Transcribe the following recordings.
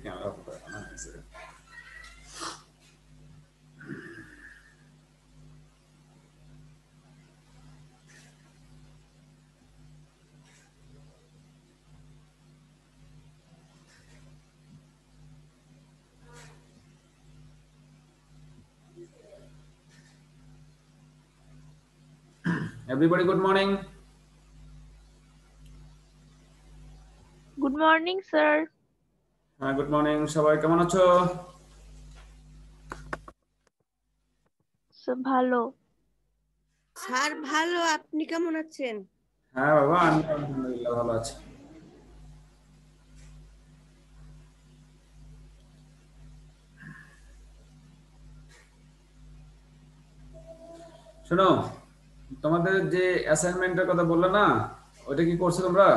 Camera off করে না Everybody, good morning. Good morning, sir. Good morning. সবাই কেমন আছো? ভালো। স্যার ভালো, আপনি কেমন আছেন? হ্যাঁ বাবা, আমি আলহামদুলিল্লাহ ভালো আছি। শোনো, তোমাদের যে অ্যাসাইনমেন্টের কথা বললে না, ওটা কি করছো তোমরা?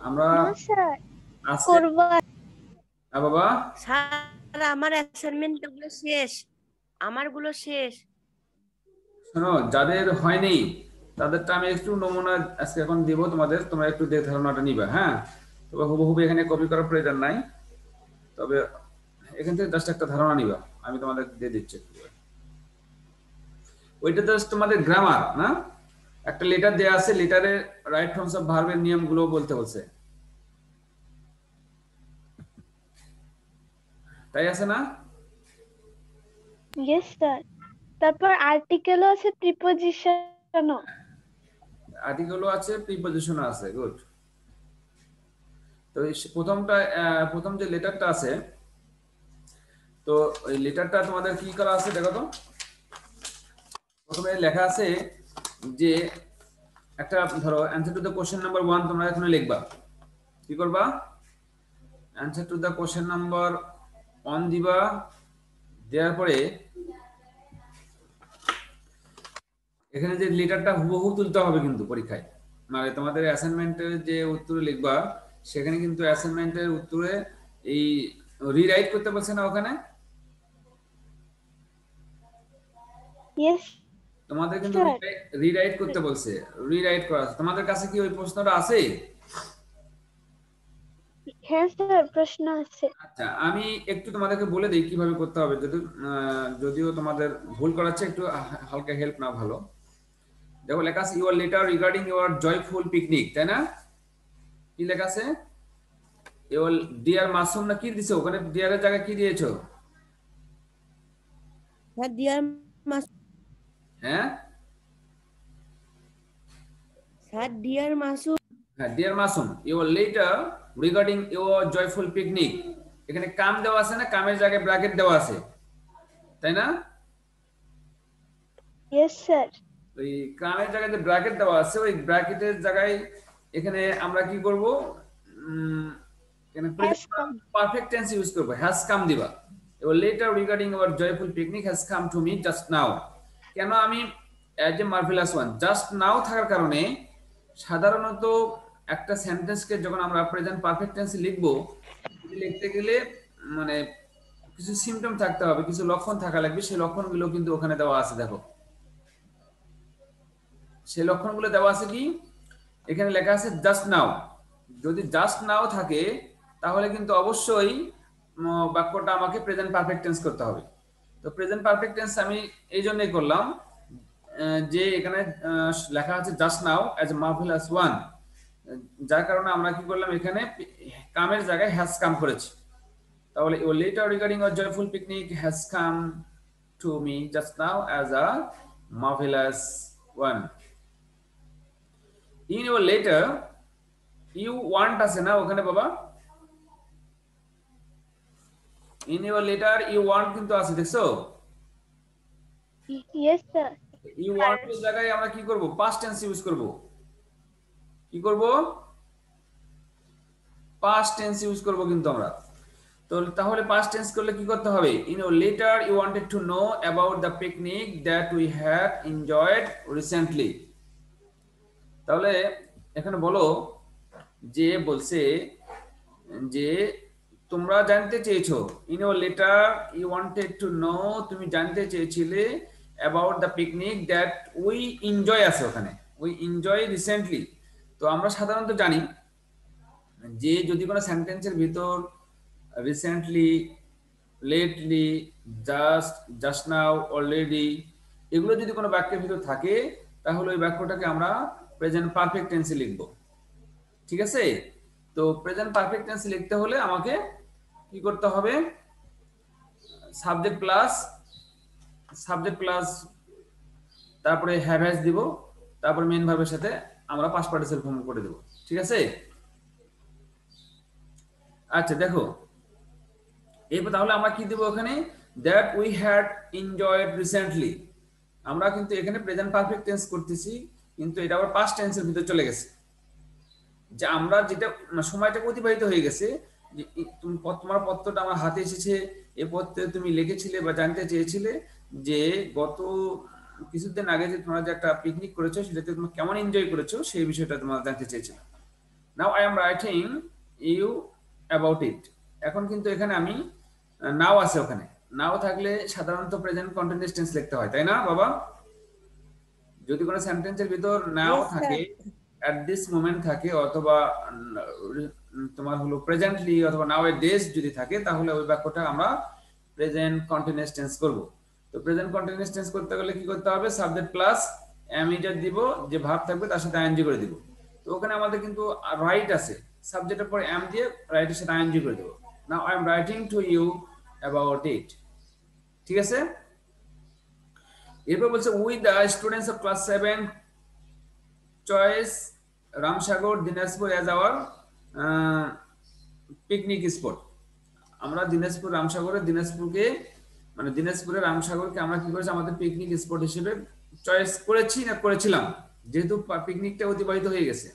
আমরা স্যার আজকে বাবা স্যার আমার অ্যাসাইনমেন্টগুলো শেষ, আমারগুলো শেষ। শোনো, যাদের হয়নি তাদেরটা আমি একটু নমুনা আজকে এখন দিব তোমাদের, তোমরা একটু দেখে ধারণাটা নিবা। হ্যাঁ, তবে হুবহু এখানে কপি করার প্রয়োজন নাই, তবে এখান থেকে জাস্ট একটা ধারণা নিবা, আমি তোমাদের দিয়ে দিচ্ছি। ওইটা জাস্ট তোমাদের গ্রামার না, একটা লেটার দেয়া আছে, লেটারে রাইট ফর্মস অফ ভার্বের নিয়মগুলো বলতে বলছে, তাই আছে না? Yes sir. তারপর আর্টিকেলও আছে, প্রিপজিশনও। আর্টিকেলও আছে, প্রিপজিশনও আছে। গুড। তো এই প্রথম যে লেটারটা আছে, তো ওই লেটারটা তোমাদের কি করা আছে দেখো তো। প্রথমে লেখা আছে যে একটা ধরো answer to the question number 1 তোমরা এখানে লিখবা। কি করবা? Answer to the question number 1 দিবা, দেওয়ার পরে এখানে যে লেটারটা হুবহু তুলতে হবে কিন্তু পরীক্ষায়, মানে তোমাদের অ্যাসাইনমেন্টের যে উত্তরে লিখবা সেখানে কিন্তু অ্যাসাইনমেন্টের উত্তরে এই রিরাইট করতে বলছে না ওখানে, ইয়েস তোমাদের কিন্তু রিরাইট করতে বলছে, রিরাইট করা আছে। তোমাদের কাছে কি ওই প্রশ্নটা আছে? হ্যাঁ স্যার, প্রশ্ন আছে। আচ্ছা, আমি একটু তোমাদেরকে বলে দিই কিভাবে করতে হবে, যদিও তোমাদের ভুল করাচ্ছে, একটু হালকা হেল্প না ভালো। দেখো লেখা আছে your letter regarding your joyful picnic, তাই না? কি লেখা আছে? ইউর ডিয়ার মাসুম না কি দিছো ওখানে? ডিয়ারের জায়গায় কি দিয়েছো? Sir dear Masum. হ্যাঁ স্যার ডিয়ার মাসুম। হ্যাঁ, dear Masum your letter regarding your joyful picnic, এখানে কাম দেওয়া আছে না, কামের জায়গায় ব্র্যাকেট দেওয়া আছে, তাই না? Yes sir. ওই কামের জায়গায় যে ব্র্যাকেট দেওয়া আছে, ওই ব্র্যাকেটের জায়গায় এখানে আমরা কি করব, এখানে পারফেক্ট টেন্স ইউজ করব, হ্যাজ কাম দিবা। এবার letter regarding our joyful picnic has come to me just now. কেন আমি as a marvellous one, just now থাকার কারণে সাধারণত একটা সেন্টেন্সকে যখন আমরা প্রেজেন্ট পারফেক্ট টেন্সে লিখবো, লিখতে গেলে মানে কিছু সিম্পটম থাকতে হবে, কিছু লক্ষণ থাকা লাগবে, সেই লক্ষণগুলো কিন্তু ওখানে দেওয়া আছে। দেখো সেই লক্ষণগুলো দেওয়া আছে কি, এখানে লেখা আছে জাস্ট নাও। যদি জাস্ট নাও থাকে তাহলে কিন্তু অবশ্যই বাক্যটা আমাকে প্রেজেন্ট পারফেক্ট টেন্স করতে হবে। তো প্রেজেন্ট পারফেক্ট টেন্স আমি এই জন্যই করলাম যে এখানে লেখা আছে just now as a marvellous one, যার কারণে আমরা কি করলাম, এখানে কামের জায়গায় হ্যাজ কাম করেছি। তাহলে your letter regarding our joyful picnic has come to me just now as a marvellous one. In your letter you want আছে না ওখানে বাবা, in your letter you want কিন্তু আছে, দেখছো? Yes sir. ইউ ওয়ান্ট এর জায়গায় আমরা কি করব, পাস্ট টেন্স ইউজ করব। কি করব? পাস্ট টেন্স ইউজ করব কিন্তু আমরা। তো তাহলে পাস্ট টেন্স করলে কি করতে হবে? In your letter you wanted to know about the picnic that we had enjoyed recently. তাহলে এখানে বলো যে বলছে যে তোমরা জানতে চেয়েছো, in your letter you wanted to know, তুমি জানতে চেয়েছিলে about the picnic that we enjoy আছে ওখানে, উই এনজয় রিসেন্টলি। তো আমরা সাধারণত জানি যে যদি কোনো সেন্টেন্সের ভিতর recently, lately, just, just now, already এগুলো যদি কোনো বাক্যের ভিতর থাকে তাহলে ওই বাক্যটাকে আমরা প্রেজেন্ট পারফেক্ট টেন্সে লিখব। ঠিক আছে? তো প্রেজেন্ট পারফেক্ট টেন্সে লিখতে হলে আমাকে কি করতে হবে? সাবজেক্ট প্লাস তারপরে হ্যাভ হ্যাজ দিব, তারপরে মেইন ভার্বের সাথে আমরা পাস্ট পার্টিসিপল ফর্ম করে দেব। ঠিক আছে? আচ্ছা দেখো, এরপর তাহলে আমরা কি দেব ওখানে? That we had enjoyed recently. আমরা কিন্তু এখানে প্রেজেন্ট পারফেক্ট টেন্স করতেছি, কিন্তু এটা আবার পাস্ট টেন্সের ভিতর চলে গেছে, যে আমরা যেটা সময়টা অতিবাহিত হয়ে গেছে, যে তোমার পত্রটা আমার হাতে এসেছে, এই পত্রে তুমি লিখেছিলে বা জানতে চেয়েছিলে যে গত কিছুদিন আগে যে তোমরা যে একটা পিকনিক করেছো সেটাতে তোমরা কেমন এনজয় করেছো সেই বিষয়টা তোমরা জানতে চেয়েছিলে। Now I am writing you about it. এখন কিন্তু এখানে আমি নাও আছে, ওখানে নাও থাকলে সাধারণত প্রেজেন্ট কন্টিনিউয়াস টেন্স লিখতে হয়, তাই না বাবা? যদি কোনো সেন্টেন্সের ভিতর নাও Yes, sir. থাকে, অ্যাট দিস মোমেন্ট থাকে, অথবা তোমার হলো প্রেজেন্টলি অথবা নাও এ ডেজ যদি থাকে, তাহলে ওই বাক্যটা আমরা প্রেজেন্ট কন্টিনিউয়াস টেন্স করব। তো প্রেজেন্ট কন্টিনিউয়াস টেন্স করতে গেলে কি করতে হবে? সাবজেক্ট প্লাস অ্যামিটার দিব, যে ভার্ব থাকবে তার সাথে আইএনজি করে দিব। তো ওখানে আমাদের কিন্তু রাইট আছে, সাবজেক্টের পরে এম দিয়ে রাইটের সাথে আইএনজি করে দেব। Now I am writing to you about it. ঠিক আছে? এরপর বলছে we the students of class 7 chose Ramsagar Dinajpur as our picnic spot. আমরা দিনাজপুরের রামসাগরকে আমরা কি করেছি? আমাদের পিকনিক স্পট হিসেবে চয়েস করেছি না করেছিলাম, যেহেতু পিকনিকটা অতিবাহিত হয়ে গেছে।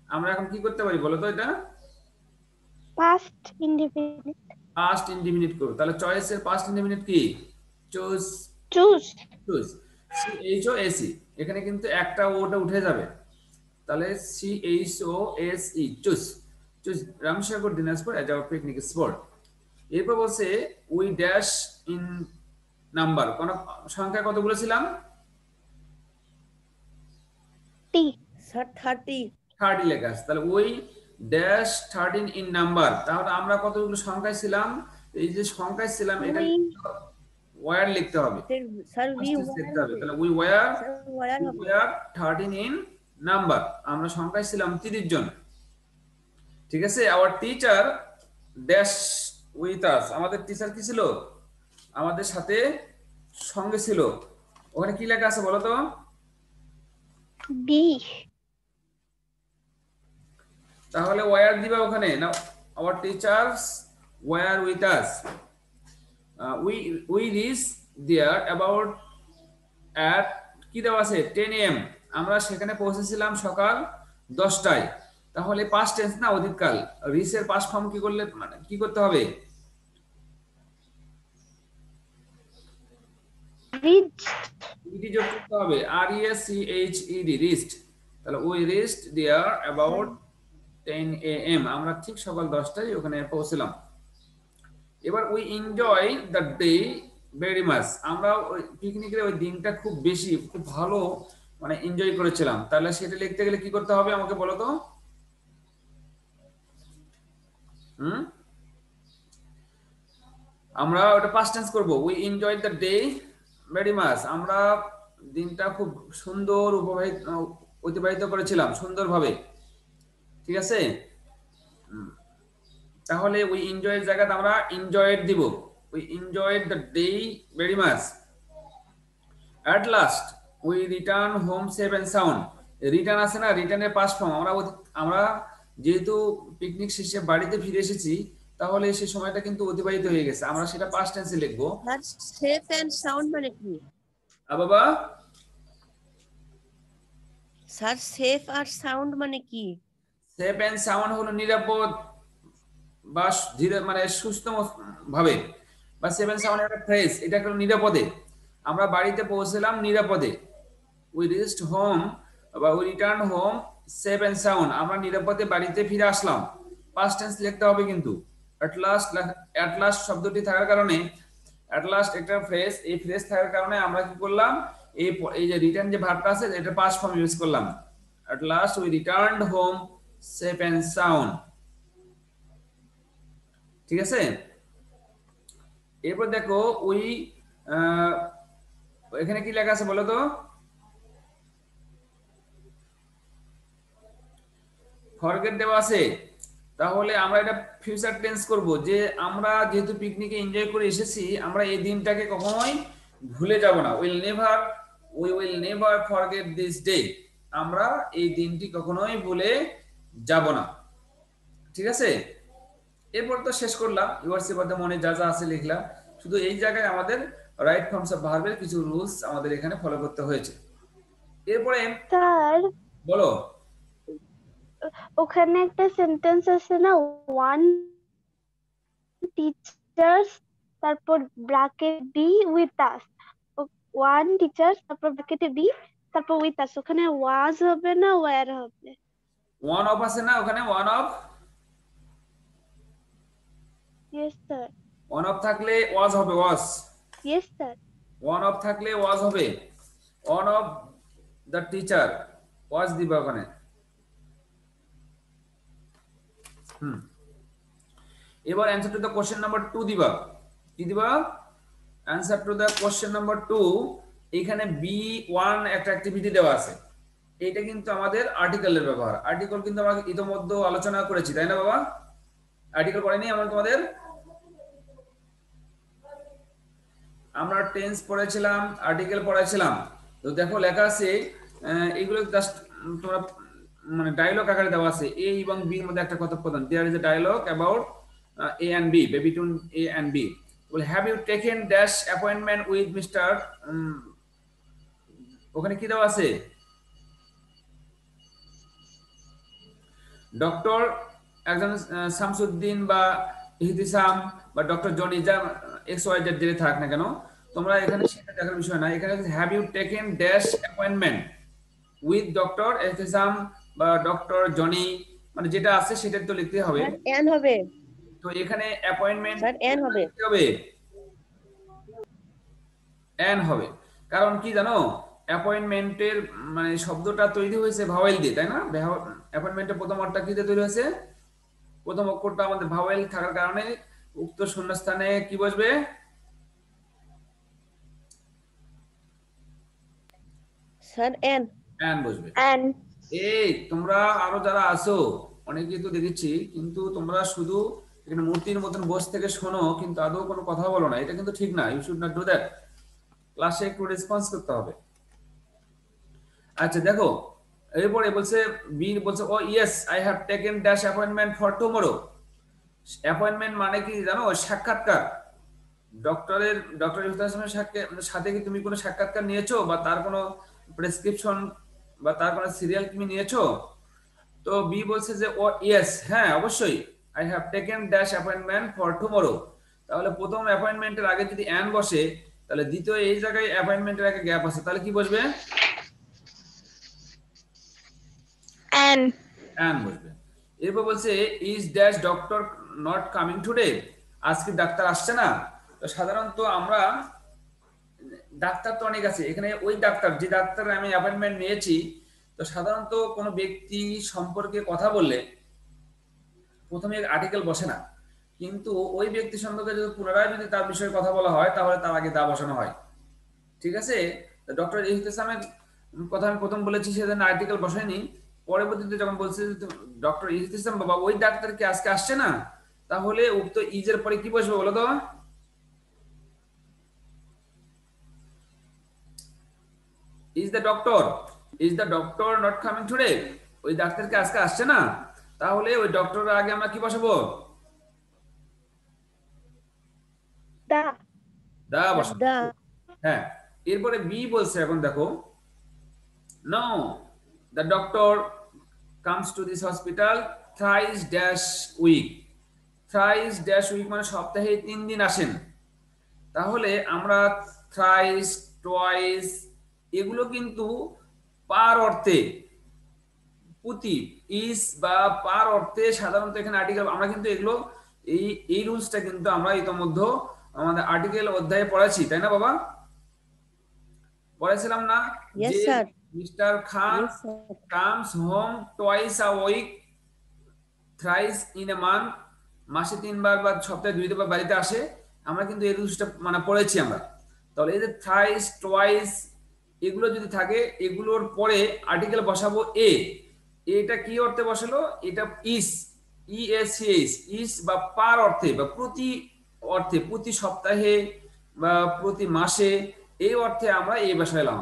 আমরা এখন কি করতে পারি বলো তো? এটা পাস্ট ইনডিফিনিট। পাস্ট ইনডিফিনিট করব। তাহলে চয়েসের পাস্ট ইনডিফিনিট কি? চুজ। চুজ। CHOAC, এখানে কিন্তু একটা ওটা উঠে যাবে, তাহলে CHOSE, chose. Chose Ramsagar Dinajpur as our picnic spot. এরপর বলছে উই ড্যাশ ইন নাম্বার, কোন সংখ্যা কতগুলো ছিলাম? Sir, 30. 30 লেখা আছে, তাহলে উই ড্যাশ 13 ইন নাম্বার। তাহলে আমরা কতগুলো সংখ্যায় ছিলাম? এই যে সংখ্যায় ছিলাম এটা ওয়্যার লিখতে হবে, Sir, we লিখতে হবে। were. তাহলে উই ওয়্যার Sir, where হবে? 13 ইন নাম্বার, আমরা সংখ্যায় ছিলাম 30 জন। ঠিক আছে? Our teacher dash with us, আমাদের টিচার কি ছিল? আমাদের সাথে সঙ্গে ছিল। ওখানে কি লেখা আছে বলো তো? বি। তাহলে ওয়্যার দিবা ওখানে না, our teachers were with us. We reach there about at কি দেওয়া আছে? 10 AM, আমরা সেখানে পৌঁছেছিলাম সকাল 10টায়। তাহলে পাস্ট টেন্স না অতীতকাল, রিচের পাস্ট ফর্ম কি করলে মানে কি করতে হবে? ইডি যোগ করতে হবে, RESCHED, রিচড। তাহলে we reached there about 10 AM, আমরা ঠিক সকাল 10টায় ওখানে পৌঁছলাম। এবার we enjoy the day very much, আমরা ওই পিকনিকের ওই দিনটা খুব বেশি, খুব ভালো মানে এনজয় করেছিলাম। তাহলে সেটা লিখতে গেলে কি করতে হবে আমাকে বলো তো? আমরা ওটা পাস্ট টেন্স করব। We enjoyed the day very much, আমরা দিনটা খুব সুন্দর অতিবাহিত করেছিলাম, সুন্দরভাবে। ঠিক আছে? তাহলে উই এনজয়ের জায়গাতে আমরা এনজয়েড দিব, we enjoyed the day very much. At last we return home safe and sound, return আছে না, রিটার্নের পাস্ট ফর্ম। আমরা যেহেতু পিকনিক শেষে বাড়িতে ফিরে এসেছি, তাহলে সেই সময়টা কিন্তু অতিবাহিত হয়ে গেছে, আমরা সেটা পাস্ট টেন্সে লিখবো। Sir, safe and sound মানে কি? বাবা Sir, safe আর sound মানে কি? সেফ এন্ড সাউন্ড হলো নিরাপদ বা ধীরে মানে সুস্থ ভাবে, বা সেফ এন্ড সাউন্ড একটা ফ্রেজ, এটা হলো নিরাপদে। আমরা বাড়িতে পৌঁছলাম নিরাপদে, উই রিচড হোম বা we return home safe and sound, আমরা নিরাপদে বাড়িতে ফিরে আসলাম। পাস্ট টেন্স লিখতে হবে কিন্তু। অ্যাট লাস্ট শব্দটি থাকার কারণে, অ্যাট লাস্ট একটা ফ্রেজ, এই ফ্রেজ থাকার কারণে আমরা কি করলাম? এই যে রিটার্ন যে ভার্বটা আছে এটা পাস্ট ফর্ম ইউজ করলাম। At last we returned home safe and sound. ঠিক আছে? এরপর দেখো ওই এখানে কি লেখা আছে বলো তো? ফরগেট দেওয়া আছে, তাহলে আমরা এটা ফিউচার টেন্স করব যে আমরা যেহেতু পিকনিকে এনজয় করে এসেছি, আমরা এই দিনটাকে কখনোই ভুলে যাব না। We will never forget this day. আমরা এই দিনটি কখনোই ভুলে যাব না। ঠিক আছে? এরপর তো শেষ করলাম, ইউআরসি বাদে মনে যা যা আছে লিখলাম। শুধু এই জায়গায় আমাদের রাইট ফর্মস অফ ভার্বের কিছু রুলস আমাদের এখানে ফলো করতে হয়েছে। এরপরে স্যার বলো। ওখানে একটা সেন্টেন্স আছে না, ওয়ান টিচার্স তারপর bracket B with us. One teachers তারপর ব্র্যাকেটে বি তারপর উইথ আস, ওখানে ওয়াজ হবে না ওয়্যার হবে? ওয়ান অফ আছে না ওখানে, one of. Yes sir. One of থাকলে ওয়াজ হবে, was. Yes sir. One of থাকলে ওয়াজ হবে। One of the teacher, was দিবা ওখানে। এবার answer to the question number 2 দিবা। কি দিবা? Answer to the question number 2, এখানে B1 একটা অ্যাক্টিভিটি দেওয়া আছে। এটা কিন্তু আমাদের আর্টিকেলের ব্যবহার। আর্টিকেল কিন্তু আমরা ইতোমধ্যে আলোচনা করেছি, তাই না বাবা? আর্টিকেল পড়েনি আমরা তোমাদের? আমরা টেন্স পড়েছিলাম, আর্টিকেল পড়েছিলাম। তো দেখো লেখা আছে, এগুলো জাস্ট তোমরা মানে ডায়লগ আকারে দেওয়া আছে। এ এবং বি এর মধ্যে একটা কথোপকথন। There is a dialogue about A and B, between A and B. বলে have you taken dash appointment with mister, ওখানে কি দেওয়া আছে? ডক্টর একজন শামসুদ্দিন বা ইহতিসাম বা ডক্টর জনি, যা এক্স ওয়াই জেড যে থাক না কেন, তোমরা এখানে সেটা দেখার বিষয় না। এখানে have you taken dash appointment with doctor Ehtisam বা ডক্টর জনি, মানে যেটা আছে সেটা তো লিখতে হবে। স্যার এন হবে। তো এখানে অ্যাপয়েন্টমেন্ট স্যার এন হবে। এন হবে। কারণ কি জানো, অ্যাপয়েন্টমেন্টের মানে শব্দটা তৈরি হয়েছে ভাওয়েল দিয়ে, তাই না? অ্যাপয়েন্টমেন্টের প্রথম অক্ষরটা কি দিয়ে তৈরি হয়েছে? প্রথম অক্ষরটা আমাদের ভাওয়েল থাকার কারণে উক্ত শূন্যস্থানে কি বসবে? Sir N. এন বসবে। এন্ড এই তোমরা আরো যারা আছো অনেকেই তো দেখেছি, কিন্তু তোমরা শুধু এখানে মূর্তির মতন বসে থেকে শোনো, কিন্তু আদৌ কোনো কথা বলো না। এটা কিন্তু ঠিক না। You should not do that. ক্লাসে একটু রেসপন্স করতে হবে। আচ্ছা দেখো, এরপরে বলছে বি বলছে, oh yes I have taken dash appointment for tomorrow. Appointment মানে কি জানো? সাক্ষাৎকার। ডক্টর ইহতিসামের সাথে কি তুমি কোনো সাক্ষাৎকার নিয়েছো, বা তার কোনো প্রেসক্রিপশন বা তার কোনো সিরিয়াল তুমি নিয়েছো? তো বি বলছে যে ও ইয়েস, হ্যাঁ অবশ্যই, I have taken dash appointment for tomorrow. তাহলে প্রথম অ্যাপয়েন্টমেন্টের আগে যদি অ্যান বসে, তাহলে দ্বিতীয় এই জায়গায় অ্যাপয়েন্টমেন্টের আগে গ্যাপ আছে, তাহলে কি বসবে? এন্ড অ্যান বসবে। এরপর বলছে is dash doctor not coming today, আজকে ডাক্তার আসছে না। তো সাধারণত আমরা, ডাক্তার তো অনেক আছে এখানে, ওই ডাক্তার যে ডাক্তার আমি অ্যাপয়েন্টমেন্ট নিয়েছি, তো সাধারণত কোনো ব্যক্তি সম্পর্কে কথা বললে প্রথমে আর্টিকেল বসে না, কিন্তু ওই ব্যক্তি সম্পর্কে যদি পুনরায় যদি তার বিষয়ে কথা বলা হয়, তাহলে তার আগে দা বসানো হয়। ঠিক আছে? ডক্টর ইহতিসামের কথা আমি প্রথম বলেছি, সেজন্য আর্টিকেল বসায়নি। পরবর্তীতে যখন বলছে ডক্টর ইহতিসাম বাবা ওই ডাক্তার কি আজকে আসছে না, তাহলে উক্ত ইজের পরে কি বসবে বলো তো? Is the doctor not coming today, ওই ডাক্তার কি আজকে আসছে না, তাহলে ওই ডক্টরের আগে আমরা কি বসাবো? দা দা বসাবো। দা। হ্যাঁ। এরপরে বি বলছে, এখন দেখো, no the doctor comes to this hospital thrice dash week. Thrice dash week মানে সপ্তাহে 3 দিন আসেন। তাহলে আমরা থ্রাইস, টুয়াইস এগুলো কিন্তু পার অর্থে, প্রতি, ইস বা পার অর্থে সাধারণত এখানে আর্টিকেল, আমরা কিন্তু এগুলো এই রুলসটা কিন্তু আমরা ইতোমধ্যে আমাদের আর্টিকেল অধ্যায়ে পড়াচ্ছি, তাই না বাবা? পড়েছিলাম না Yes, যে sir. Mister Khan Yes, sir. comes home twice a week, thrice in a month, মাসে 3 বার বা সপ্তাহে 2 বার বাড়িতে আসে, আমরা কিন্তু এই রুলসটা মানে পড়েছি আমরা। তাহলে এই যে থ্রাইস, টুয়াইস এগুলো যদি থাকে, এগুলোর পরে আর্টিকেল বসাবো এ। এটা কি অর্থে বসালো? এটা ইস, ইএসএস, ইস বা পার অর্থে বা প্রতি অর্থে, প্রতি সপ্তাহে বা প্রতি মাসে, এই অর্থে আমরা এ বসাইলাম।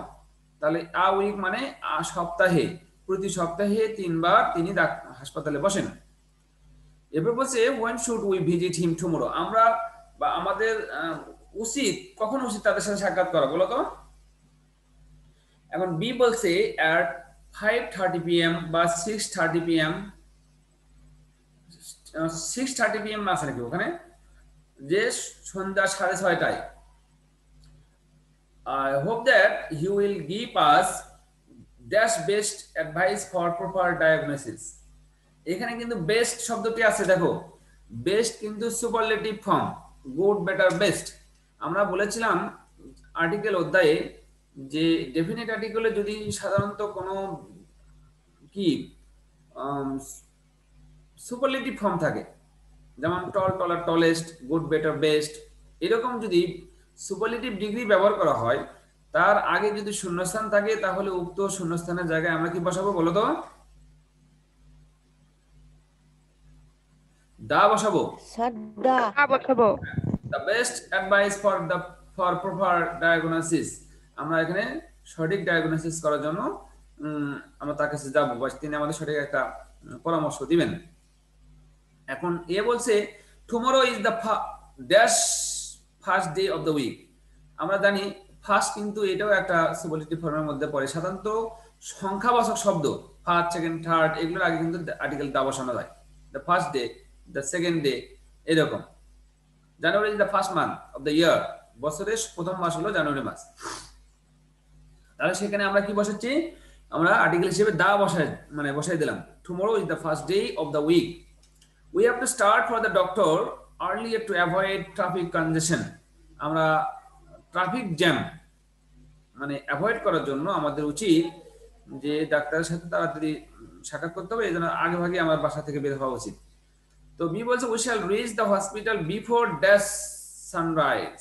তাহলে আ উইক মানে সপ্তাহে, প্রতি সপ্তাহে 3 বার তিনি হাসপাতালে বসেন। এরপর বলছে when should we visit him tomorrow, আমরা বা আমাদের উচিত, কখন উচিত তাদের সাথে সাক্ষাৎ করা বলো তো? এখন বি বলছে at 5:30 p.m. বা 6:30 p.m. 6:30 p.m. না আছে নাকি ওখানে, যে সন্ধ্যা 6:30টায়। I hope that he will give us dash best advice for proper diagnosis. এখানে কিন্তু বেস্ট শব্দটি আছে, দেখো বেস্ট কিন্তু superlative form, good, better, best. আমরা বলেছিলাম আর্টিকেল অধ্যায়ে যে ডেফিনিট আর্টিকেলে যদি সাধারণত কোনো কি সুপারলেটিভ ফর্ম থাকে, যেমন টল, টলার, টলেস্ট, গুড, বেটার, বেস্ট, এরকম যদি সুপারলেটিভ ডিগ্রি ব্যবহার করা হয়, তার আগে যদি শূন্যস্থান থাকে, তাহলে উক্ত শূন্যস্থানের জায়গায় আমরা কি বসাবো বলো তো? দা বসাবো। Sir, the. বসাবো। The best advice for proper diagnosis, আমরা এখানে সঠিক ডায়াগনোসিস করার জন্য আমরা তার কাছে যাব, বা তিনি আমাদের সঠিক একটা পরামর্শ দিবেন। এখন এ বলছে tomorrow is the dash first day of the week. আমরা জানি ফার্স্ট কিন্তু এটাও একটা সুপারলেটিভ ফর্মের মধ্যে পড়ে। সাধারণত সংখ্যাবাচক শব্দ ফার্স্ট, সেকেন্ড, থার্ড এগুলোর আগে কিন্তু আর্টিকেল দা বসানো যায়। The first day, the second day, এরকম। January is the first month of the year, বছরের প্রথম মাস হলো জানুয়ারি মাস। তাহলে সেখানে আমরা কি বসাচ্ছি? আমরা আর্টিকেল হিসেবে দা বসাই দিলাম। Tomorrow is the first day of the week. We have to start for the doctor earlier to avoid traffic congestion. আমরা ট্রাফিক জ্যাম মানে অ্যাভয়েড করার জন্য আমাদের উচিত যে ডাক্তারের সাথে তাড়াতাড়ি সাক্ষাৎ করতে হবে, এই জন্য আগে ভাগে আমার বাসা থেকে বের হওয়া উচিত। তো বি বলছে we shall reach the hospital before dash sunrise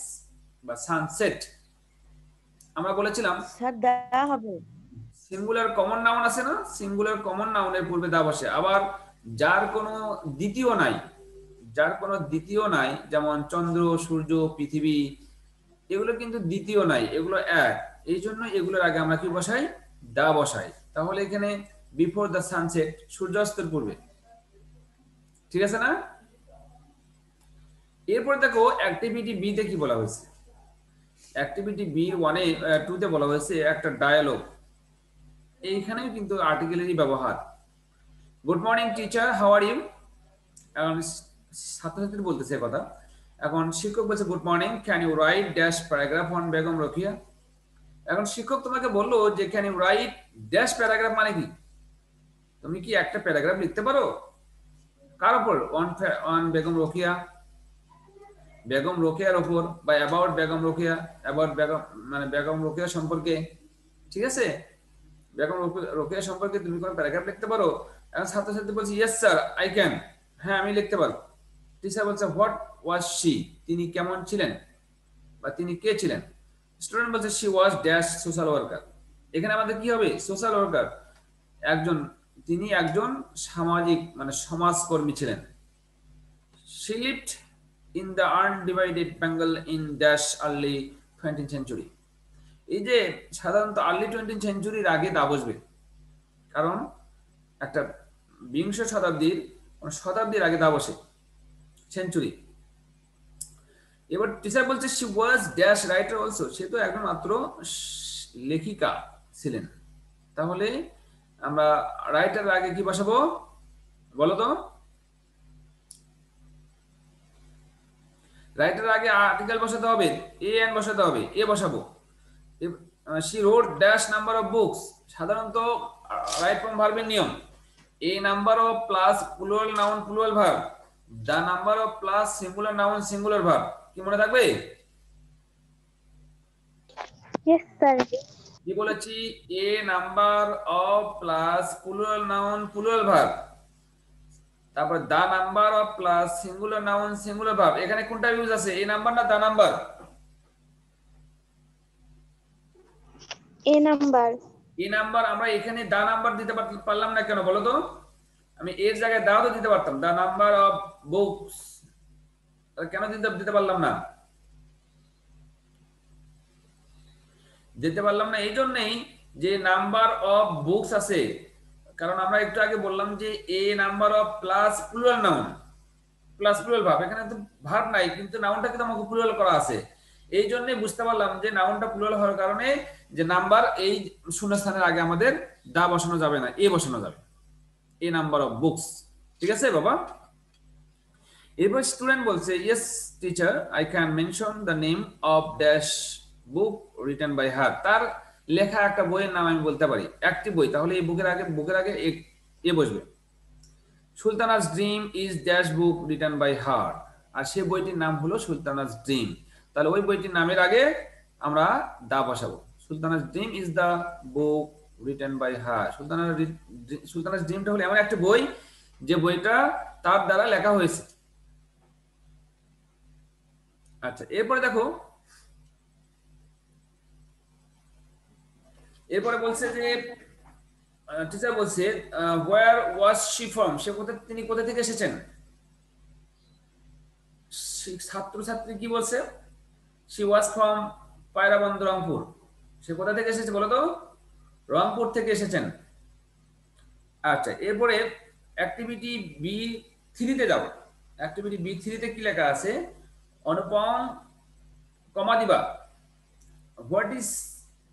বা সানসেট। আমরা বলেছিলাম Sir, the হবে। সিঙ্গুলার কমন নাউন আছে না, সিঙ্গুলার কমন নাউনের পূর্বে দা বসে। আবার যার কোনো দ্বিতীয় নাই, যার কোনো দ্বিতীয় নাই, যেমন চন্দ্র, সূর্য, পৃথিবী, এগুলো কিন্তু দ্বিতীয় নাই, এগুলো এক। এই জন্য এগুলোর আগে আমরা কি বসাই? দা বসাই। তাহলে এখানে বিফোর দ্য সানসেট, সূর্যাস্তের পূর্বে, ঠিক আছে না? এরপর দেখো অ্যাক্টিভিটি বি তে কি বলা হয়েছে। অ্যাক্টিভিটি বি 2 তে বলা হয়েছে একটা ডায়ালগ। এইখানেও কিন্তু আর্টিকেলেরই ব্যবহার। Good morning teacher, how are you. এখন ছাত্রছাত্রী বলতেছে কথা। এখন শিক্ষক বলছে good morning, can you write dash paragraph on Begum Rokeya. এখন শিক্ষক তোমাকে বললো যে can you write dash paragraph মানে কি? তুমি কি একটা প্যারাগ্রাফ লিখতে পারো? কার উপর? অন বেগম রোকেয়া, বেগম রোকেয়ার উপর, বা অ্যাবাউট বেগম রোকেয়া, অ্যাবাউট বেগম মানে বেগম রোকেয়া সম্পর্কে, ঠিক আছে? বেগম রোকেয়া সম্পর্কে তুমি কোন প্যারাগ্রাফ লিখতে পারো? এখন ছাত্রছাত্রী বলছে ইয়েস স্যার আই ক্যান, হ্যাঁ আমি লিখতে পারবো। টিচার বলছে হোয়াট ওয়াজ শি, তিনি কেমন ছিলেন বা তিনি কে ছিলেন? স্টুডেন্ট বলছে she was dash social worker. এখানে আমাদের কি হবে? সোশ্যাল ওয়ার্কার, তিনি একজন সামাজিক মানে সমাজকর্মী ছিলেন। She lived in the undivided Bengal in dash early 20th century। এই যে সাধারণত আর্লি 20th সেঞ্চুরির আগে দা বসবে, কারণ একটা বিংশ শতাব্দীর আগে দা বসে, সেঞ্চুরি। এবার টিচার বলছে she was dash writer also, সে তো একজন মাত্র লেখিকা ছিলেন। তাহলে আমরা রাইটার আগে কি বসাবো বলো তো? রাইটার আগে আর্টিকেল বসাতে হবে, এ এন বসাতে হবে, এ বসাবো। she wrote dash number of books, সাধারণত রাইট ফর্ম ভার্বের নিয়ম a number of plus plural noun plural verb, the number of plus singular noun singular verb. কি মনে থাকবে? Yes sir. কি বলেছি? A number of plus plural noun plural verb, তারপর the number of plus singular noun singular verb, এখানে কোনটা use আছে, এই নাম্বার না দা নাম্বার? A number. এই নাম্বার। আমরা এখানে দা নাম্বার দিতে পারলাম না কেন বলো তো? আমি এর জায়গায় দাও তো দিতে পারতাম, দা নাম্বার অফ বুকস, কেন দিতে পারলাম না? দিতে পারলাম না এই জন্যই যে নাম্বার অফ বুকস আছে, কারণ আমরা একটু আগে বললাম যে a number of plus plural noun plus plural verb, এখানে তো ভার্ব নাই কিন্তু নাউনটা কিন্তু আমাকে প্লুরাল করা আছে। এই জন্যই বুঝতে পারলাম যে নাউনটা প্লুরাল হওয়ার কারণে যে নাম্বার এই শূন্যস্থানের আগে আমাদের দা বসানো যাবে না, এ বসানো যাবে, এ নাম্বার অফ বুকস। ঠিক আছে বাবা? এরপর স্টুডেন্ট বলছে yes teacher I can mention the name of dash book written by her, তার লেখা একটা বইয়ের নাম আমি বলতে পারি, একটি বই, তাহলে এই বুকের আগে এ বসবে। Sultana's dream is dash book written by her, আর সেই বইটির নাম হলো সুলতানাস ড্রিম, তাহলে ওই বইটির নামের আগে আমরা দা বসাবো। Sultana's dream is the book written by her. Sultana's ড্রিমটা হলো এমন একটা বই যে বইটা তার দ্বারা লেখা হয়েছে। আচ্ছা, এরপরে দেখো, এরপরে বলছে যে টিচার বলছে ওয়্যার ওয়াজ শি ফ্রম, তিনি কোথা থেকে এসেছেন? ছাত্রছাত্রী কি বলছে? She was from Pairaband Rangpur, সে কোথা থেকে এসেছে বলো তো? রংপুর থেকে এসেছেন। আচ্ছা, এরপরে অ্যাক্টিভিটি B3 তে যাও। অ্যাক্টিভিটি B3 তে কি লেখা আছে? অনুপম কমা দিবা, what is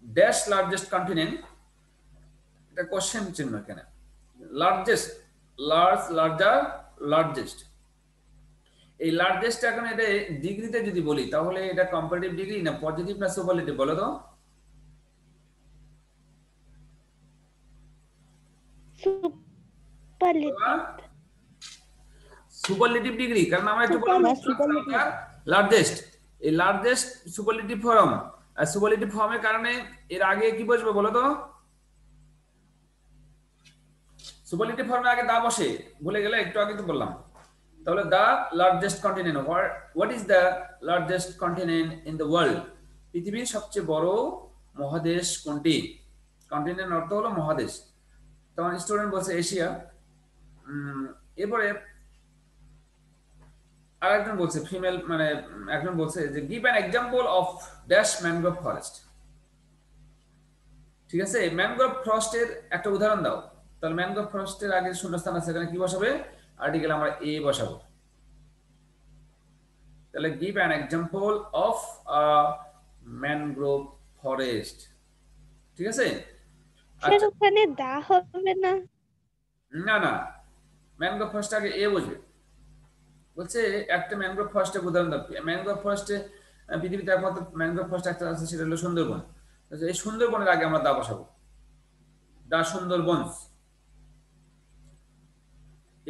dash largest continent, এটা কোশ্চেন চিহ্ন এখানে। লার্জেস্ট, লার্জেস্ট, এই লার্জেস্ট এখন এটা ডিগ্রিতে যদি বলি তাহলে এটা কম্পারেটিভ ডিগ্রি না পজিটিভ না সুপারলেটিভ বলো তো? সুপারলেটিভ ডিগ্রি, কারণ আমরা একটু বললাম লার্জেস্ট, এই লার্জেস্ট সুপারলেটিভ ফর্ম, আর সুপারলেটিভ ফর্মের কারণে এর আগে কি বসবে বলো তো? সুপারলেটিভ ফর্মে আগে দা বসে, ভুলে গেলে, একটু আগে তো বললাম। তাহলে the largest continent, what is the largest continent in the world, পৃথিবীর সবচেয়ে বড় মহাদেশ কোনটি? কন্টিনেন্ট অর্থ হলো মহাদেশ, তখন স্টুডেন্ট বলছে এশিয়া। এরপরে আরেকজন বলছে ফিমেল, মানে একজন বলছে যে give an example of dash mangrove forest. ঠিক আছে, ম্যানগ্রোভ ফরেস্টের একটা উদাহরণ দাও। তাহলে ম্যানগ্রোভ ফরেস্টের আগে শূন্যস্থান আছে, এখানে কি বসাবে? আর্টিকেল আমরা এ বসাবো। তাহলে give an example of a mangrove forest. ঠিক আছে, আচ্ছা ওখানে দা হবে না? না না, ম্যানগ্রোভ ফরেস্ট আগে এ বসবে। বলছে একটা ম্যানগ্রোভ ফরেস্টের উদাহরণ দাও। ম্যানগ্রোভ ফরেস্টে পৃথিবীতে একমাত্র ম্যানগ্রোভ ফরেস্ট একটা আছে, সেটা হলো সুন্দরবন। এই সুন্দরবনের আগে আমরা দা বসাবো, দা সুন্দরবন।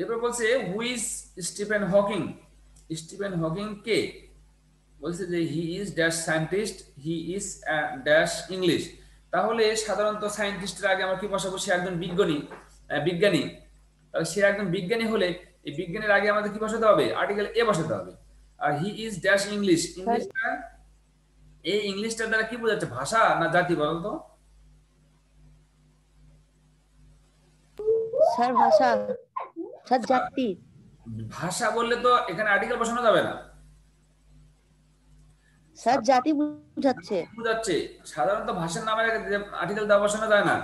এরপর বলছে who's Stephen Hawking, Stephen Hawking কে? বলছে যে he is dash scientist, he is dash English. তাহলে সাধারণত সায়েন্টিস্টের আগে আমরা কি বসাবো? সে একজন বিজ্ঞানী। তাহলে সে একজন বিজ্ঞানী হলে এই বিজ্ঞানীর আগে আমাদের কি বসাতে হবে? আর্টিকেল এ বসাতে হবে। আর হি ইজ ড্যাশ ইংলিশ, ইংলিশটা, এই ইংলিশটার দ্বারা কি বোঝাচ্ছে? ভাষা না জাতি বলো তো? স্যার ভাষা, স্যার জাতি। ভাষা বললে তো এখানে আর্টিকেল বসানো যাবে না, স্যার জাতি বুঝাচ্ছে। বুঝাচ্ছে। সাধারণত ভাষার নামে আর্টিকেল দা বসানো যায় না,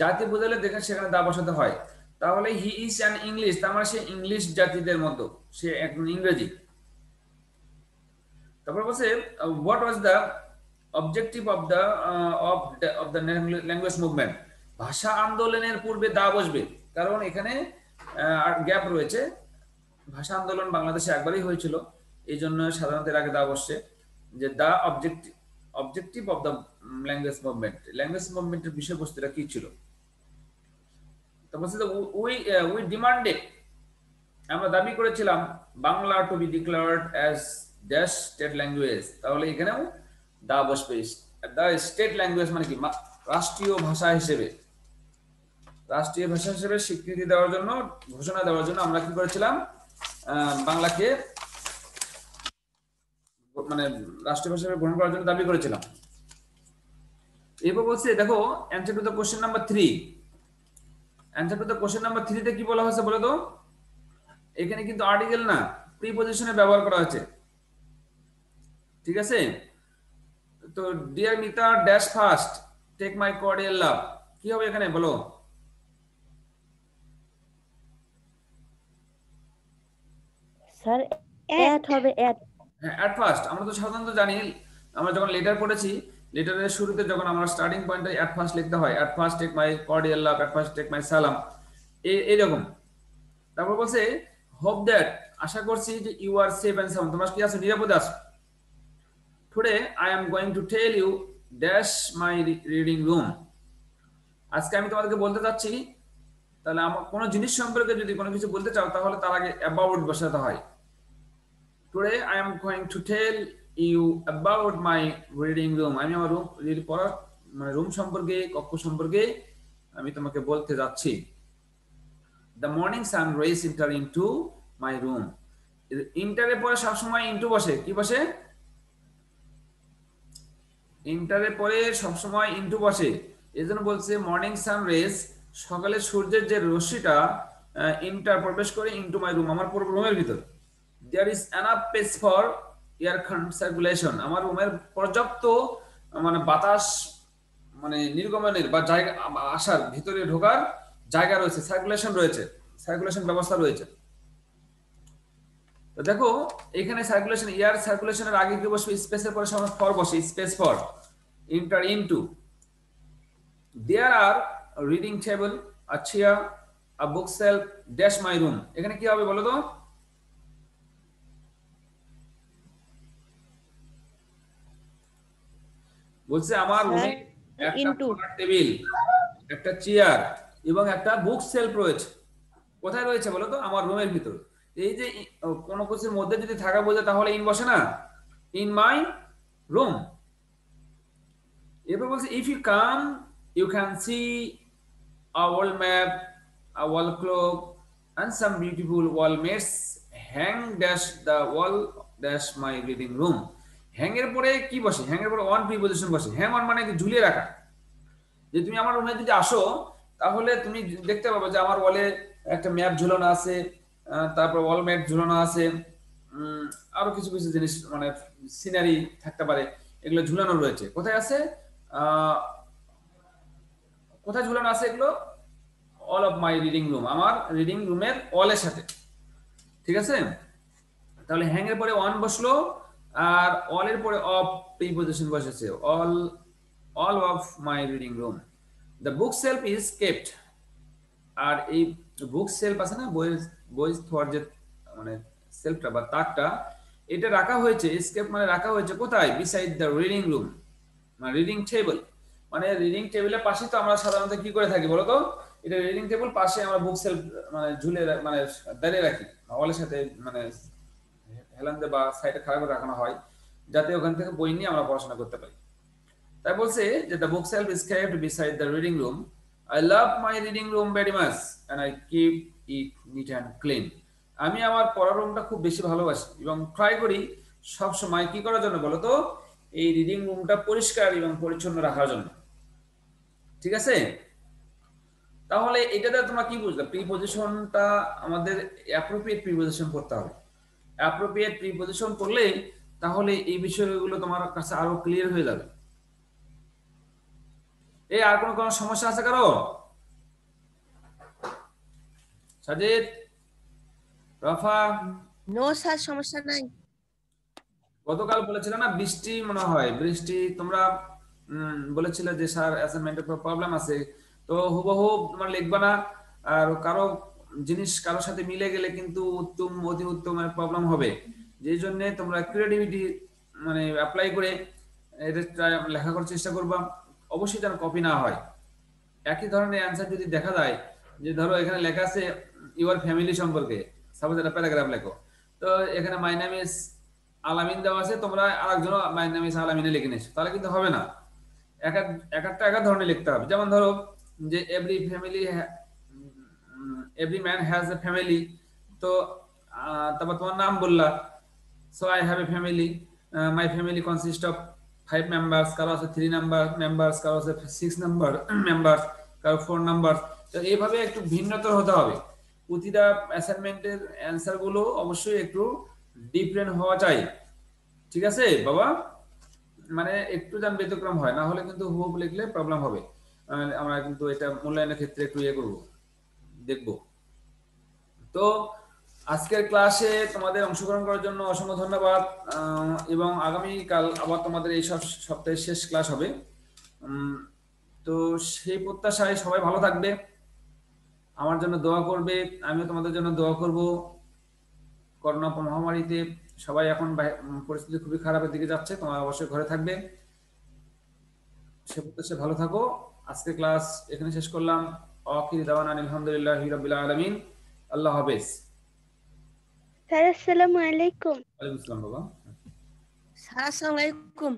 জাতি বুঝালে দেখেন সেখানে দা বসাতে হয়। তাহলে হি ইজ অ্যান ইংলিশ, তার মানে সে ইংলিশ জাতিদের মতো, সে একজন ইংরেজি। তারপর বলছে what was the objective of the language movement. ভাষা আন্দোলনের পূর্বে দা বসবে, কারণ এখানে গ্যাপ রয়েছে। ভাষা আন্দোলন বাংলাদেশে একবারই হয়েছিল, এই জন্য সাধারণত এর আগে দা বসছে, যে দা অবজেক্টিভ অফ দ্য ল্যাঙ্গুয়েজ মুভমেন্টের বিষয়বস্তুটা কি ছিল। তো বলছে যে উই ডিমান্ডেড, আমরা দাবি করেছিলাম Bangla to be declared as dash state language. তাহলে এখানেও দা বসবে, দা স্টেট ল্যাঙ্গুয়েজ মানে কি? রাষ্ট্রীয় ভাষা হিসেবে। রাষ্ট্রীয় ভাষা হিসেবে স্বীকৃতি দেওয়ার জন্য, ঘোষণা দেওয়ার জন্য আমরা কি করেছিলাম, বাংলাকে মানে রাষ্ট্রীয় ভাষা হিসেবে গ্রহণ করার জন্য দাবি করেছিলাম। এরপর বলছে দেখো answer to the question number 3। Answer to the question number 3 তে কি বলা হয়েছে বলো তো? এখানে কিন্তু আর্টিকেল না, প্রিপজিশনে ব্যবহার করা হয়েছে। ঠিক আছে? তো dear Mita dash first take my cordial love, কি হবে এখানে বলো? Sir At. এট হবে এট। হ্যাঁ, অ্যাট ফার্স্ট আমরা তো সাধারণত জানি, আমরা যখন লেটার পড়েছি, লেটারের শুরুতে যখন আমরা স্টার্টিং পয়েন্টে অ্যাট ফার্স্ট লিখতে হয়, at first take my cordial love, at first take my সালাম, এইরকম। তারপর বলছে হোপ দ্যাট, আশা করছি যে you are safe and sound, তোমরা কি আছো, নিরাপদে আছো। Today I am going to tell you dash my reading room, আজকে আমি তোমাদেরকে বলতে চাচ্ছি, তাহলে আমার কোনো জিনিস সম্পর্কে যদি কোনো কিছু বলতে চাও তাহলে তার আগে অ্যাবাউট বসাতে হয়। Today I am going to tell you about my reading room, আমি আমার রুম পড়ার মানে রুম সম্পর্কে, কক্ষ সম্পর্কে আমি তোমাকে বলতে যাচ্ছি। The morning sun rays enter into my room, ইন্টারের পরে সবসময় ইনটু বসে, কি বসে? ইন্টারের পরে সবসময় ইনটু বসে, এজন্য বলছে মর্নিং সান রেজ, সকালে সূর্যের যে রশ্মিটা ইন্টার প্রবেশ করে ইনটু মাই রুম, আমার পুরো রুমের ভিতর। There is enough space for air circulation, আমার রুমের পর্যাপ্ত মানে বাতাস মানে নির্গমনের বা জায়গা আসার, ভিতরে ঢোকার জায়গা রয়েছে, সার্কুলেশন রয়েছে, সার্কুলেশন ব্যবস্থা রয়েছে। তো দেখো এখানে সার্কুলেশন, এয়ার সার্কুলেশনের আগে কি বসবে? স্পেসের পরে সময় ফর বসে, space for, enter into. There are reading table, a chair, a book shelf dash my room, এখানে কি হবে বলো তো? বলছে আমার রুমে একটা ইনটু পড়ার টেবিল, একটা চেয়ার এবং একটা বুক সেলফ রয়েছে। কোথায় রয়েছে বলো তো? আমার রুমের ভিতর। এই যে কোনো কিছুর মধ্যে যদি থাকা বোঝে তাহলে ইন বসে না, ইন মাই রুম। এরপর বলছে if you come you can see a wall map, a wall clock and some beautiful wall mates hang dash the wall dash my reading room, hang এর পরে কি বসে? হ্যাং এর পরে অন প্রিপজিশন বসে। Hang on মানে কি? ঝুলিয়ে রাখা। যে তুমি আমার রুমে যদি আসো তাহলে তুমি দেখতে পাবে যে আমার ওয়ালে একটা ম্যাপ ঝুলানো আছে, তারপর ওয়াল ম্যাট ঝুলানো আছে, আরো কিছু কিছু জিনিস মানে সিনারি থাকতে পারে, এগুলো ঝুলানো রয়েছে। কোথায় আছে? কোথায় ঝুলানো আছে এগুলো? All of my reading room, আমার রিডিং রুমের অলের সাথে। ঠিক আছে? তাহলে হ্যাং এর পরে অন বসলো, আর অল এর পরে অফ প্রিপজিশন বসেছে, all of my reading room. The book shelf is kept, আর এই বুক সেলফ আছে না, বই থোয়ার যে মানে সেলফটা বা তাকটা, এটা রাখা হয়েছে, স্কেপ মানে রাখা হয়েছে কোথায়? বিসাইড দ্য রিডিং রুম, মানে রিডিং টেবিল, মানে রিডিং টেবিলের পাশে তো আমরা সাধারণত কি করে থাকি বলো তো? এটা রিডিং টেবিল, পাশে আমরা বুক সেলফ মানে ঝুলে মানে দাঁড়িয়ে রাখি, ওয়ালের সাথে মানে হেলান্দে বা সাইডে খাড়া করে রাখানো হয়, যাতে ওখান থেকে বই নিয়ে আমরা পড়াশোনা করতে পারি। তাই বলছে যে the book shelf is kept beside the reading room, I love my reading room very much and I keep it neat and clean, আমি আমার পড়ার রুমটা খুব বেশি ভালোবাসি এবং ট্রাই করি সব সময় কি করার জন্য বলো তো? এই রিডিং রুমটা পরিষ্কার এবং পরিচ্ছন্ন রাখার জন্য। ঠিক আছে? তাহলে এটাতে তোমরা কি বুঝলে? প্রিপজিশনটা আমাদের অ্যাপ্রোপ্রিয়েট প্রিপজিশন করতে হবে। অ্যাপ্রোপ্রিয়েট প্রিপজিশন করলে তাহলে এই বিষয়গুলো তোমার কাছে আরো ক্লিয়ার হয়ে যাবে। এই আর কোন সমস্যা আছে কারো? সাজিদ, রাফা? নো স্যার, সমস্যা নাই। গতকাল বলেছিল না বৃষ্টি, মনে হয় বৃষ্টি, তোমরা বলেছিলে যে স্যার অ্যাসাইনমেন্টের প্রবলেম আছে, তো হুবহু তোমরা লিখবা না, আর কারো জিনিস কারোর সাথে মিলে গেলে কিন্তু উত্তম অতি উত্তমের প্রবলেম হবে। যেই জন্য তোমরা ক্রিয়েটিভিটি মানে অ্যাপ্লাই করে এটা লেখা করার চেষ্টা করবা, অবশ্যই যেন কপি না হয়। একই ধরনের অ্যান্সার যদি দেখা যায়, যে ধরো এখানে লেখা আছে ইউর ফ্যামিলি সম্পর্কে, সাপোজ একটা প্যারাগ্রাফ লেখো, তো এখানে মাই নেম ইজ আলামিন দেওয়া আছে, তোমরা আরেকজন মাই নেম ইজ আলামিনে লিখে নিয়েছো, তাহলে কিন্তু হবে না। এক একটা ধরনের লিখতে হবে। যেমন ধরো যে every man has a family, তো তারপর তোমার নাম বললা, so I have a family, my family consist of 5 members, কারো আছে 3 মেম্বার্স, কারো আছে 6 মেম্বার্স, কারো 4 নাম্বার। তো এইভাবে একটু ভিন্নতর হতে হবে, প্রতিটা অ্যাসাইনমেন্টের অ্যান্সার গুলো অবশ্যই একটু ডিফারেন্ট হওয়া চাই, ঠিক আছে বাবা? মানে একটু যেন ব্যতিক্রম হয়, না হলে কিন্তু হুবহু লিখলে প্রবলেম হবে। আমরা কিন্তু এটা মূল্যায়নের ক্ষেত্রে একটু ইয়ে করবো, দেখবো। তো আজকের ক্লাসে তোমাদের অংশগ্রহণ করার জন্য অসংখ্য ধন্যবাদ, এবং আগামীকাল আবার তোমাদের এই সপ্তাহের শেষ ক্লাস হবে। তো সেই প্রত্যাশায় সবাই ভালো থাকবে, আমার জন্য দোয়া করবে, আমিও তোমাদের জন্য দোয়া করব। করোনা মহামারীতে সবাই এখন পরিস্থিতি খুবই খারাপের দিকে যাচ্ছে, তোমরা অবশ্যই ঘরে থাকবে, সে প্রত্যাশায় ভালো থাকো। আজকে ক্লাস এখানে শেষ করলাম। আখির দাওয়ানা আলহামদুলিল্লাহি রাব্বিল আলামিন। আল্লাহ হাফেজ। স্যার আসসালামু আলাইকুম। ওয়ালাইকুম আসসালাম বাবা। স্যার আসসালামু আলাইকুম।